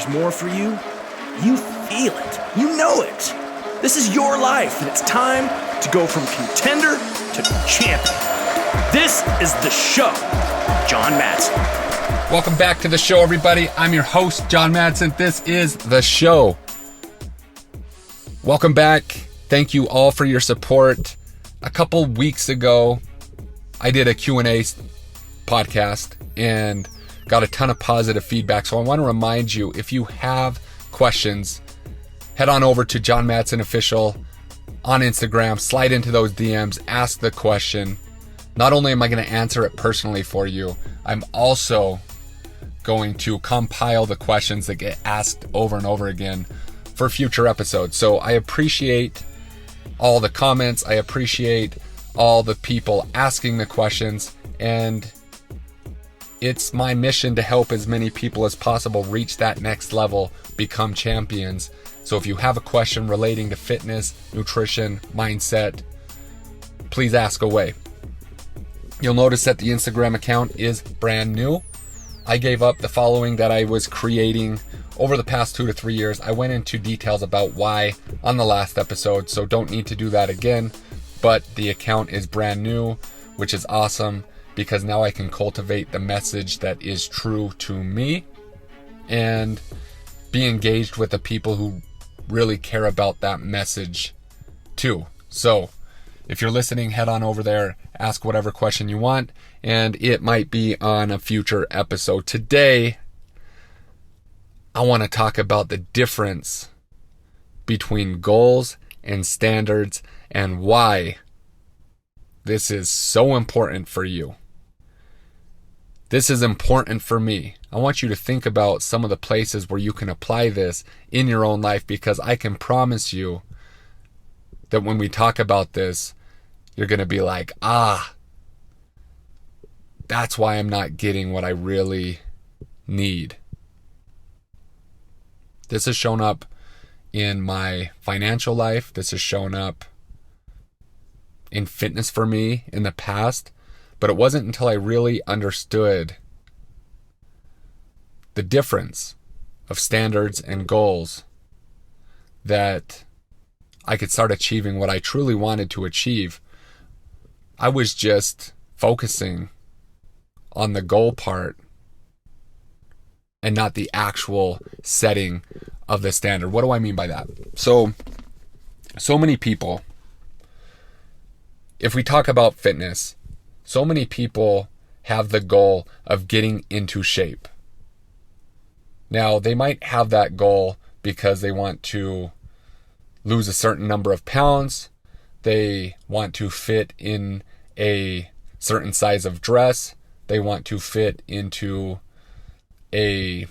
more for you, you feel it. You know it. This is your life, and it's time to go from contender to champion. This is The Show. John Madsen. Welcome back to The Show, everybody. I'm your host, John Madsen. This is The Show. Welcome back. Thank you all for your support. A couple weeks ago, I did a Q&A podcast and got a ton of positive feedback. So I want to remind you, if you have questions, head on over to John Madsen Official on Instagram, slide into those DMs, ask the question. Not only am I going to answer it personally for you, I'm also going to compile the questions that get asked over and over again for future episodes. So I appreciate all the comments. I appreciate all the people asking the questions, and it's my mission to help as many people as possible reach that next level, become champions. So if you have a question relating to fitness, nutrition, mindset, please ask away. You'll notice that the Instagram account is brand new. I gave up the following that I was creating over the past 2 to 3 years. I went into details about why on the last episode, so don't need to do that again. But the account is brand new, which is awesome because now I can cultivate the message that is true to me and be engaged with the people who really care about that message too. So if you're listening, head on over there, ask whatever question you want, and it might be on a future episode. Today, I want to talk about the difference between goals and standards and why this is so important for you. This is important for me. I want you to think about some of the places where you can apply this in your own life, because I can promise you that when we talk about this, you're going to be like, that's why I'm not getting what I really need. This has shown up in my financial life. This has shown up in fitness for me in the past. But it wasn't until I really understood the difference of standards and goals that I could start achieving what I truly wanted to achieve. I was just focusing on the goal part and not the actual setting of the standard. What do I mean by that? So many people, if we talk about fitness, so many people have the goal of getting into shape. Now, they might have that goal because they want to lose a certain number of pounds. They want to fit in a certain size of dress. They want to fit into a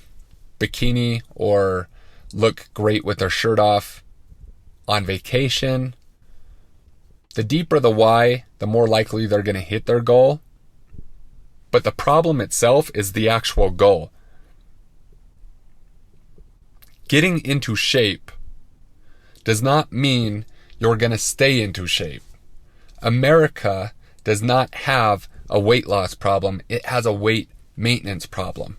bikini or look great with their shirt off on vacation. The deeper the why, the more likely they're going to hit their goal. But the problem itself is the actual goal. Getting into shape does not mean you're going to stay into shape. America does not have a weight loss problem. It has a weight maintenance problem.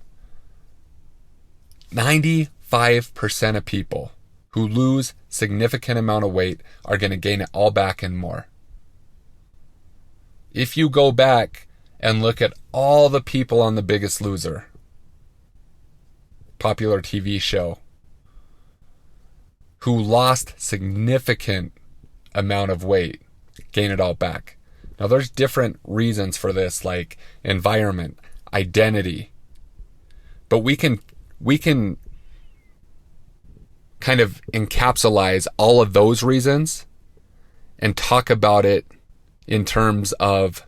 95% of people who lose significant amount of weight are going to gain it all back and more. If you go back and look at all the people on The Biggest Loser, popular TV show, who lost significant amount of weight, gain it all back. Now there's different reasons for this, like environment, identity. But we can kind of encapsulate all of those reasons and talk about it in terms of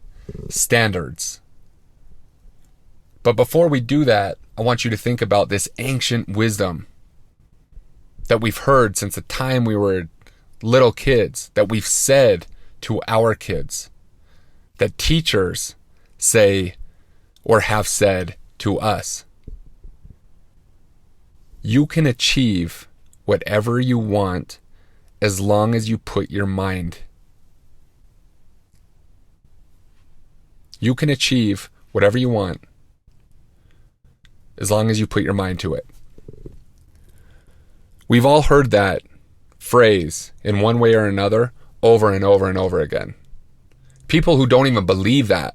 standards. But before we do that, I want you to think about this ancient wisdom that we've heard since the time we were little kids, that we've said to our kids, that teachers say or have said to us. You can achieve whatever you want as long as you put your mind. You can achieve whatever you want as long as you put your mind to it. We've all heard that phrase in one way or another over and over and over again. People who don't even believe that,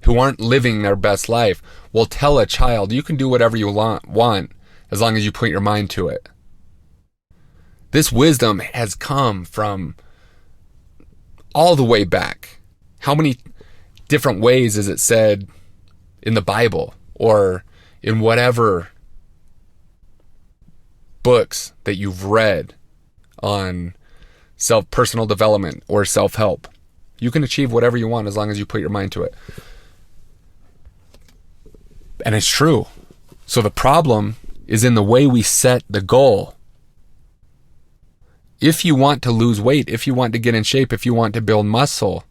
who aren't living their best life, will tell a child, you can do whatever you want as long as you put your mind to it. This wisdom has come from all the way back. How many different ways is it said in the Bible or in whatever books that you've read on personal development or self-help? You can achieve whatever you want as long as you put your mind to it. And it's true. So the problem is in the way we set the goal. If you want to lose weight, if you want to get in shape, if you want to build muscle,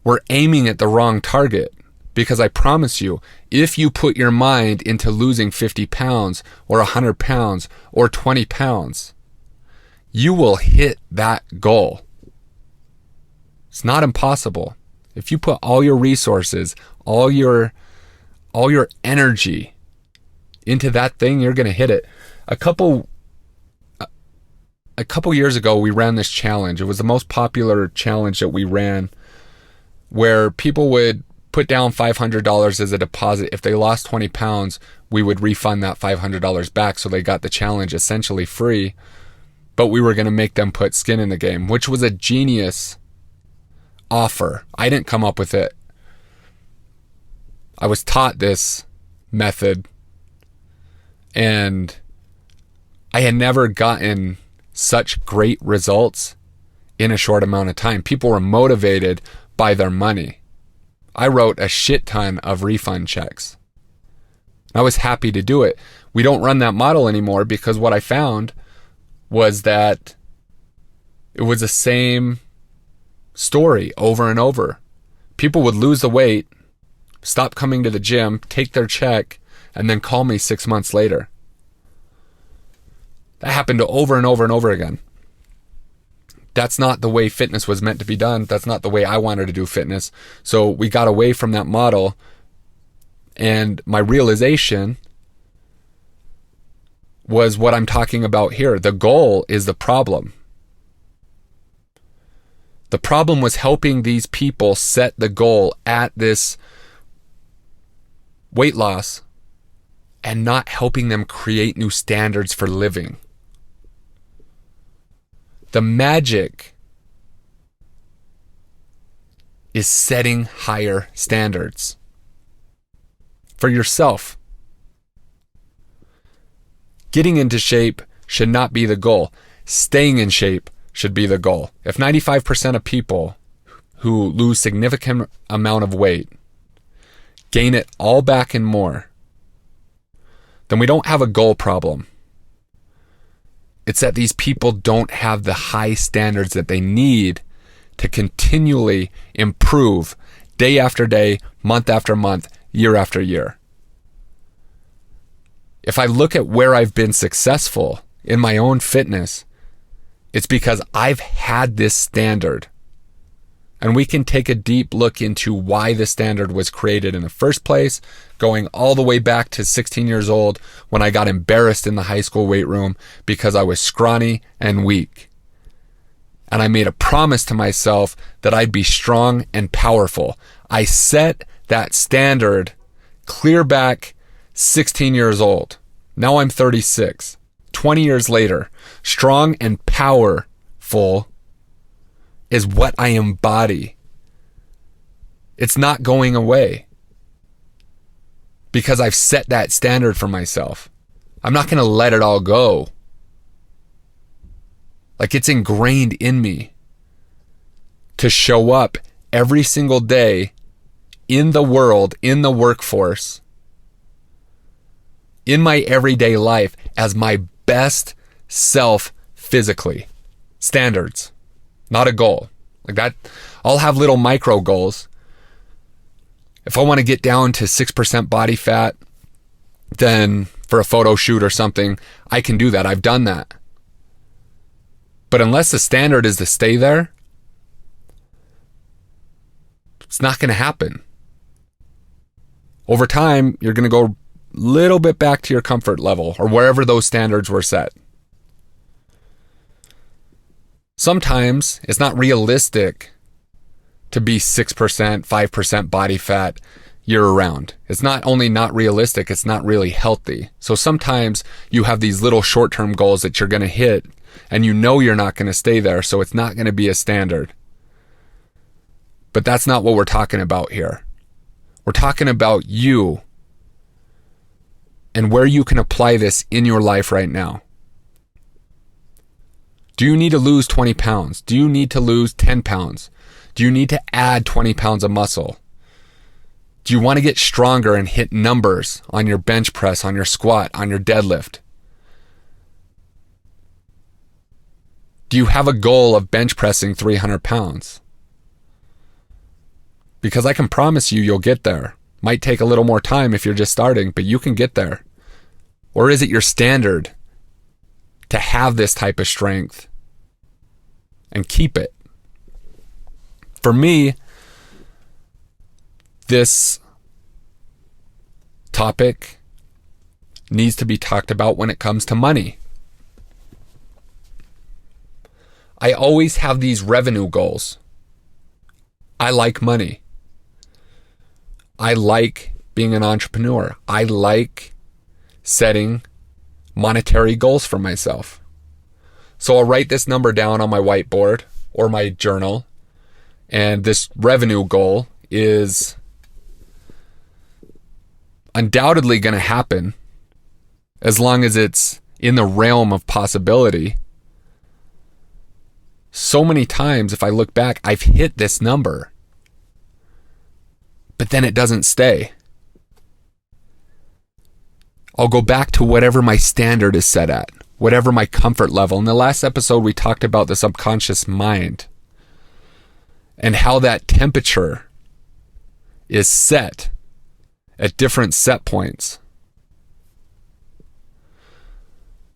we're aiming at the wrong target. Because I promise you, if you put your mind into losing 50 pounds or 100 pounds or 20 pounds, you will hit that goal. It's not impossible. If you put all your resources, all your energy into that thing, you're going to hit it. A couple years ago, we ran this challenge. It was the most popular challenge that we ran, where people would put down $500 as a deposit. If they lost 20 pounds, we would refund that $500 back, so they got the challenge essentially free. But we were going to make them put skin in the game, which was a genius offer. I didn't come up with it. I was taught this method, and I had never gotten such great results in a short amount of time. People were motivated by their money. I wrote a shit ton of refund checks. I was happy to do it. We don't run that model anymore because what I found was that it was the same story over and over. People would lose the weight, stop coming to the gym, take their check, and then call me 6 months later. That happened over and over and over again. That's not the way fitness was meant to be done. That's not the way I wanted to do fitness. So we got away from that model. And my realization was what I'm talking about here. The goal is the problem. The problem was helping these people set the goal at this weight loss and not helping them create new standards for living. The magic is setting higher standards for yourself. Getting into shape should not be the goal. Staying in shape should be the goal. If 95% of people who lose significant amount of weight gain it all back and more, then we don't have a goal problem. It's that these people don't have the high standards that they need to continually improve day after day, month after month, year after year. If I look at where I've been successful in my own fitness, it's because I've had this standard. And we can take a deep look into why the standard was created in the first place, going all the way back to 16 years old when I got embarrassed in the high school weight room because I was scrawny and weak. And I made a promise to myself that I'd be strong and powerful. I set that standard clear back 16 years old. Now I'm 36. 20 years later, strong and powerful is what I embody. It's not going away because I've set that standard for myself. I'm not going to let it all go. Like, it's ingrained in me to show up every single day in the world, in the workforce, in my everyday life as my best self physically. Standards. Not a goal. Like that, I'll have little micro goals. If I want to get down to 6% body fat, then for a photo shoot or something, I can do that. I've done that. But unless the standard is to stay there, it's not going to happen. Over time, you're going to go little bit back to your comfort level or wherever those standards were set. Sometimes it's not realistic to be 6%, 5% body fat year round. It's not only not realistic, it's not really healthy. So sometimes you have these little short-term goals that you're going to hit and you know you're not going to stay there, so it's not going to be a standard. But that's not what we're talking about here. We're talking about you and where you can apply this in your life right now. Do you need to lose 20 pounds? Do you need to lose 10 pounds? Do you need to add 20 pounds of muscle? Do you want to get stronger and hit numbers on your bench press, on your squat, on your deadlift? Do you have a goal of bench pressing 300 pounds? Because I can promise you, you'll get there. Might take a little more time if you're just starting, but you can get there. Or is it your standard to have this type of strength and keep it? For me, this topic needs to be talked about when it comes to money. I always have these revenue goals. I like money. I like being an entrepreneur. I like setting monetary goals for myself. So I'll write this number down on my whiteboard or my journal, and this revenue goal is undoubtedly going to happen as long as it's in the realm of possibility. So many times, if I look back, I've hit this number, but then it doesn't stay. I'll go back to whatever my standard is set at, whatever my comfort level. In the last episode, we talked about the subconscious mind and how that temperature is set at different set points.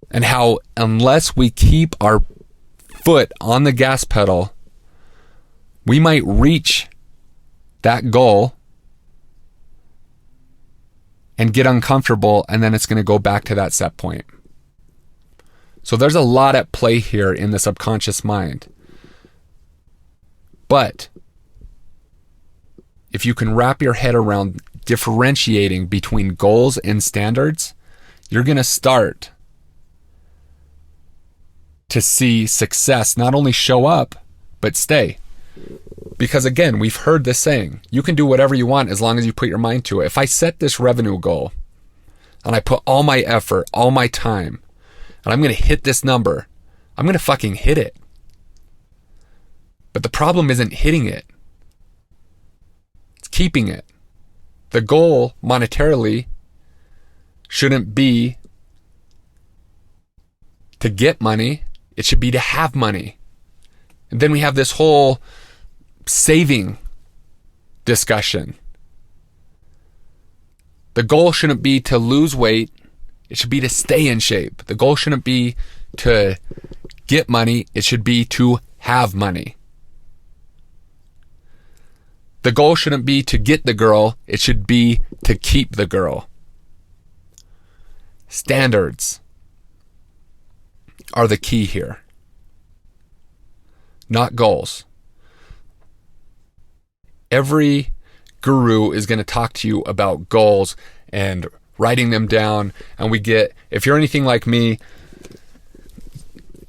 And how unless we keep our foot on the gas pedal, we might reach that goal and get uncomfortable, and then it's going to go back to that set point. So there's a lot at play here in the subconscious mind. But if you can wrap your head around differentiating between goals and standards, you're going to start to see success not only show up, but stay. Because again, we've heard this saying, you can do whatever you want as long as you put your mind to it. If I set this revenue goal and I put all my effort, all my time, and I'm going to hit this number, I'm going to fucking hit it. But the problem isn't hitting it. It's keeping it. The goal monetarily shouldn't be to get money. It should be to have money. And then we have this whole saving discussion. The goal shouldn't be to lose weight. It should be to stay in shape. The goal shouldn't be to get money. It should be to have money. The goal shouldn't be to get the girl. It should be to keep the girl. Standards are the key here, not goals. Every guru is going to talk to you about goals and writing them down. And if you're anything like me,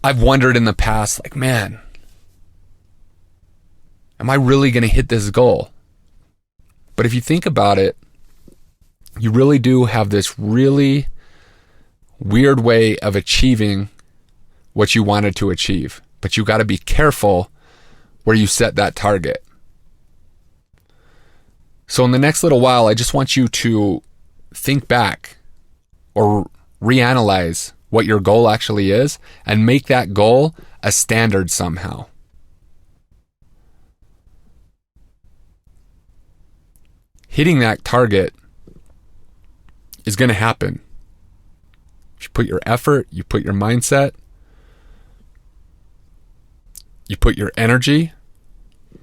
I've wondered in the past, like, man, am I really going to hit this goal? But if you think about it, you really do have this really weird way of achieving what you wanted to achieve. But you got to be careful where you set that target. So in the next little while, I just want you to think back or reanalyze what your goal actually is and make that goal a standard somehow. Hitting that target is going to happen. You put your effort, you put your mindset, you put your energy,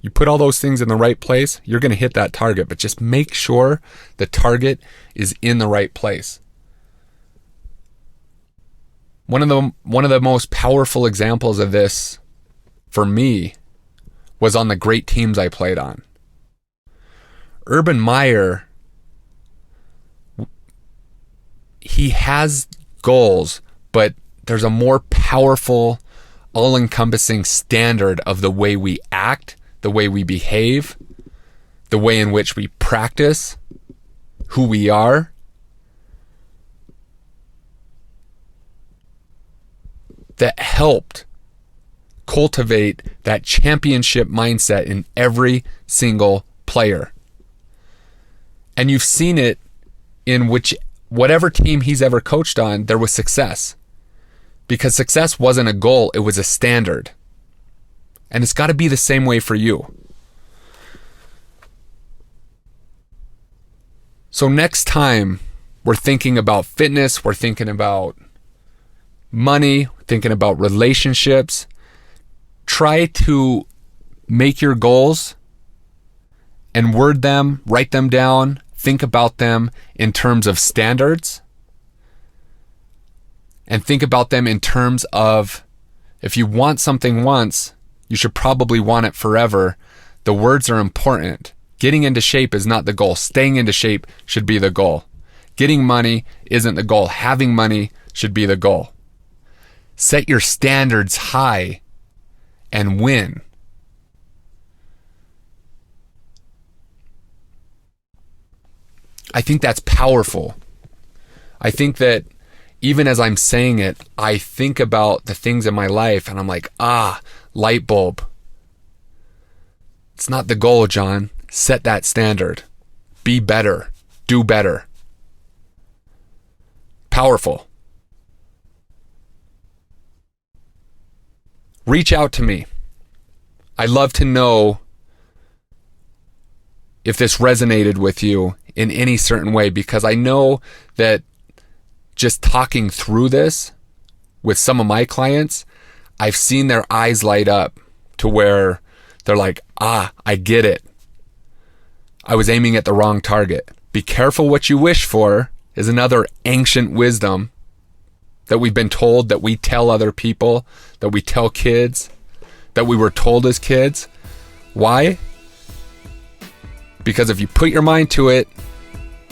You put all those things in the right place, you're going to hit that target, but just make sure the target is in the right place. One of the most powerful examples of this for me was on the great teams I played on. Urban Meyer, he has goals, but there's a more powerful, all-encompassing standard of the way we act, the way we behave, the way in which we practice, who we are. That helped cultivate that championship mindset in every single player. And you've seen it in whatever team he's ever coached on, there was success. Because success wasn't a goal, it was a standard. And it's got to be the same way for you. So next time we're thinking about fitness, we're thinking about money, thinking about relationships, try to make your goals and word them, write them down, think about them in terms of standards, and think about them in terms of, if you want something once, you should probably want it forever. The words are important. Getting into shape is not the goal. Staying into shape should be the goal. Getting money isn't the goal. Having money should be the goal. Set your standards high and win. I think that's powerful. I think that even as I'm saying it, I think about the things in my life and I'm like, light bulb. It's not the goal, John. Set that standard. Be better. Do better. Powerful. Reach out to me. I'd love to know if this resonated with you in any certain way, because I know that just talking through this with some of my clients, I've seen their eyes light up to where they're like, I get it. I was aiming at the wrong target. Be careful what you wish for is another ancient wisdom that we've been told, that we tell other people, that we tell kids, that we were told as kids. Why? Because if you put your mind to it,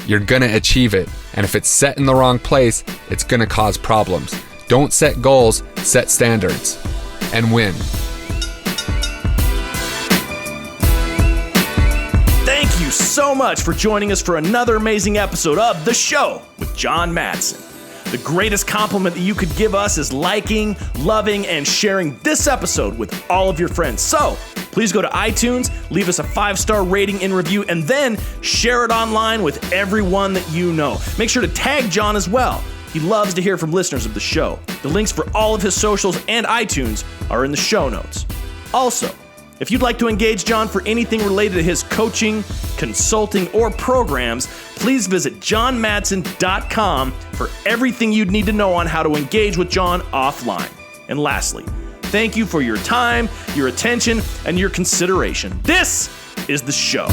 you're going to achieve it. And if it's set in the wrong place, it's going to cause problems. Don't set goals, set standards, and win. Thank you so much for joining us for another amazing episode of The Show with John Madsen. The greatest compliment that you could give us is liking, loving, and sharing this episode with all of your friends. So please go to iTunes, leave us a 5-star rating and review, and then share it online with everyone that you know. Make sure to tag John as well. He loves to hear from listeners of the show. The links for all of his socials and iTunes are in the show notes. Also, if you'd like to engage John for anything related to his coaching, consulting, or programs, please visit johnmadsen.com for everything you'd need to know on how to engage with John offline. And lastly, thank you for your time, your attention, and your consideration. This is The Show.